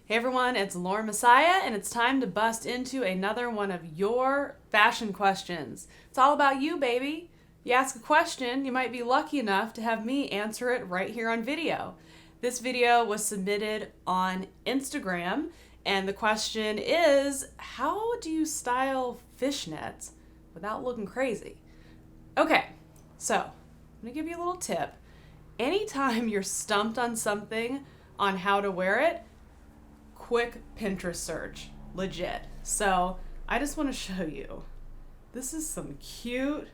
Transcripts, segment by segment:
Hey everyone, it's Lauren Messiah, and it's time to bust into another one of your fashion questions. It's all about you, baby. You ask a question, you might be lucky enough to have me answer it right here on video. This video was submitted on Instagram, and the question is, how do you style fishnets without looking crazy? Okay, so I'm gonna give you a little tip. Anytime you're stumped on something on how to wear it, quick Pinterest search, legit. So I just want to show you. This is some cute,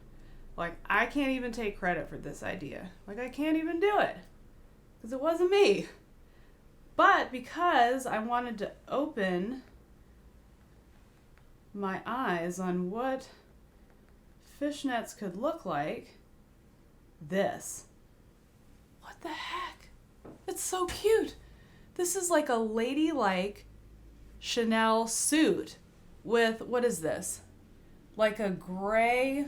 I can't even take credit for this idea. I can't even do it because it wasn't me. But because I wanted to open my eyes on what fishnets could look like, this. What the heck? It's so cute. This is like a ladylike Chanel suit with, what is this? Like a gray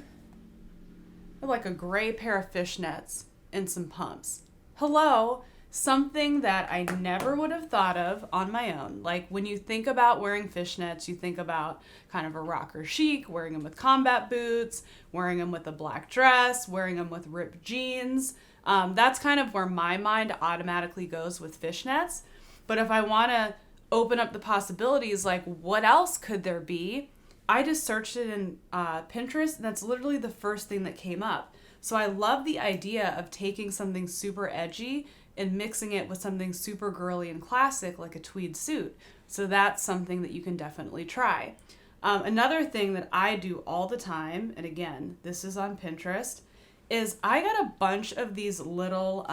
pair of fishnets and some pumps. Hello, something that I never would have thought of on my own. Like when you think about wearing fishnets, you think about kind of a rocker chic, wearing them with combat boots, wearing them with a black dress, wearing them with ripped jeans. That's kind of where my mind automatically goes with fishnets. But if I want to open up the possibilities, like what else could there be? I just searched it in Pinterest, and that's literally the first thing that came up. So I love the idea of taking something super edgy and mixing it with something super girly and classic, like a tweed suit. So that's something that you can definitely try. Another thing that I do all the time, and again, this is on Pinterest, is I got a bunch of these little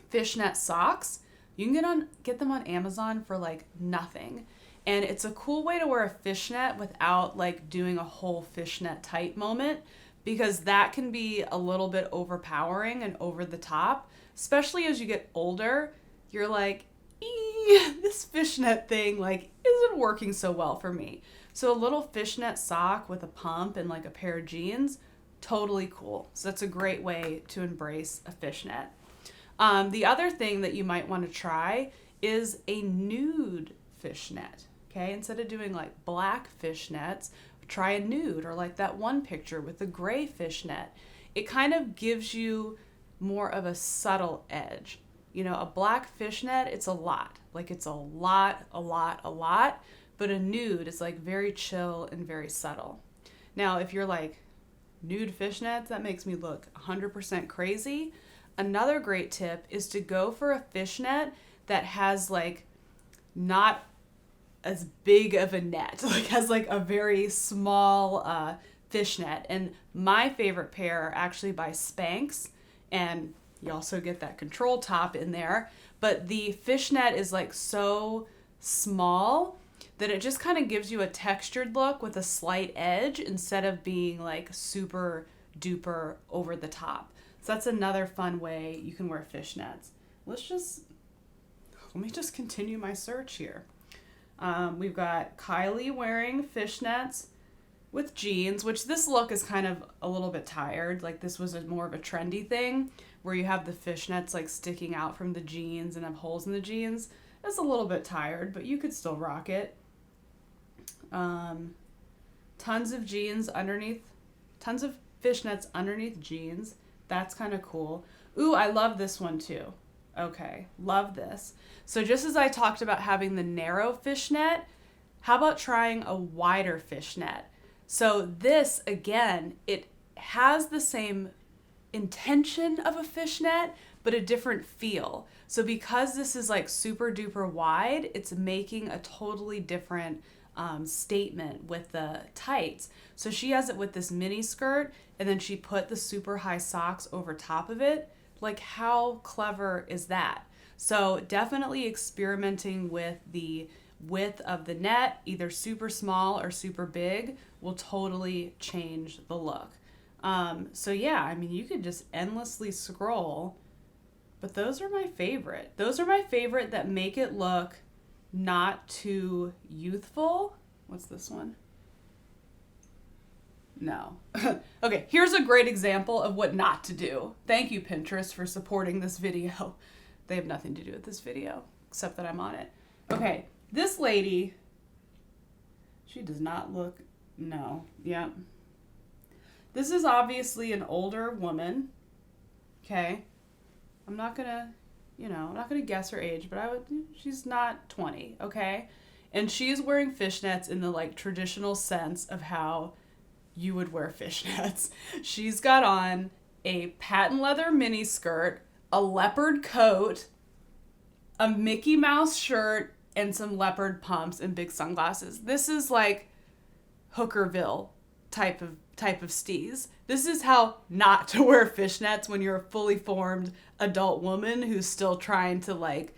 fishnet socks. You can get them on Amazon for nothing. And it's a cool way to wear a fishnet without doing a whole fishnet tight moment, because that can be a little bit overpowering and over the top, especially as you get older. You're like, this fishnet thing isn't working so well for me. So a little fishnet sock with a pump and a pair of jeans, totally cool. So that's a great way to embrace a fishnet. The other thing that you might want to try is a nude fishnet. Okay, instead of doing black fishnets, try a nude, or that one picture with the gray fishnet. It kind of gives you more of a subtle edge. You know, a black fishnet, it's a lot. It's a lot. But a nude is very chill and very subtle. Now, if you're nude fishnets, that makes me look 100% crazy. Another great tip is to go for a fishnet that has not as big of a net, has a very small fishnet. And my favorite pair are actually by Spanx, and you also get that control top in there. But the fishnet is so small that it just kind of gives you a textured look with a slight edge instead of being super duper over the top. So that's another fun way you can wear fishnets. Let me just continue my search here. We've got Kylie wearing fishnets with jeans, which this look is kind of a little bit tired. This was more of a trendy thing where you have the fishnets sticking out from the jeans and have holes in the jeans. It's a little bit tired, but you could still rock it. Tons of fishnets underneath jeans. That's kind of cool. Ooh, I love this one too. Okay, love this. So just as I talked about having the narrow fishnet, how about trying a wider fishnet? So this, again, it has the same intention of a fishnet, but a different feel. So because this is super duper wide, it's making a totally different statement with the tights. So she has it with this mini skirt, and then she put the super high socks over top of it. How clever is that? So definitely experimenting with the width of the net, either super small or super big, will totally change the look. So yeah, I mean, you could just endlessly scroll, but those are my favorite. Those are my favorite that make it look not too youthful. What's this one? No. Okay, here's a great example of what not to do. Thank you, Pinterest, for supporting this video. They have nothing to do with this video, except that I'm on it. Okay, this lady, she does not look, no, yeah. This is obviously an older woman, okay? I'm not gonna, I'm not gonna guess her age, but she's not 20, okay? And she's wearing fishnets in the like traditional sense of how you would wear fishnets. She's got on a patent leather mini skirt, a leopard coat, a Mickey Mouse shirt, and some leopard pumps and big sunglasses. This is like Hookerville type of steez. This is how not to wear fishnets when you're a fully formed adult woman who's still trying to like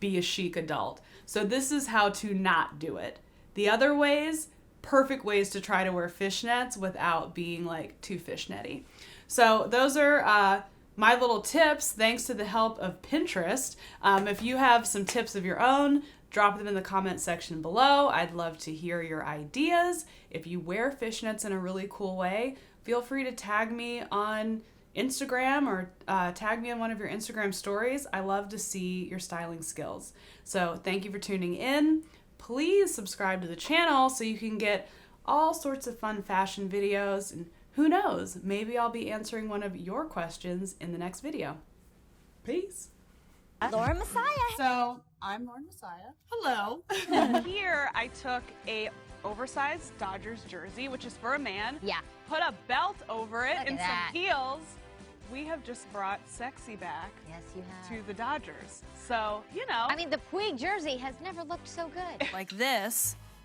be a chic adult. So this is how to not do it. The other ways, perfect ways to try to wear fishnets without being like too fishnetty. So those are my little tips, thanks to the help of Pinterest. If you have some tips of your own, drop them in the comment section below. I'd love to hear your ideas. If you wear fishnets in a really cool way, feel free to tag me on Instagram or tag me on one of your Instagram stories. I love to see your styling skills. So thank you for tuning in. Please subscribe to the channel so you can get all sorts of fun fashion videos, and who knows, maybe I'll be answering one of your questions in the next video. Peace. Lauren Messiah. So I'm Lauren Messiah. Hello. Here I took a oversized Dodgers jersey, which is for a man. Yeah. Put a belt over it Look and at that. some heels. We have just brought sexy back Yes, you have. to the Dodgers. So, I mean, the Puig jersey has never looked so good. Like this.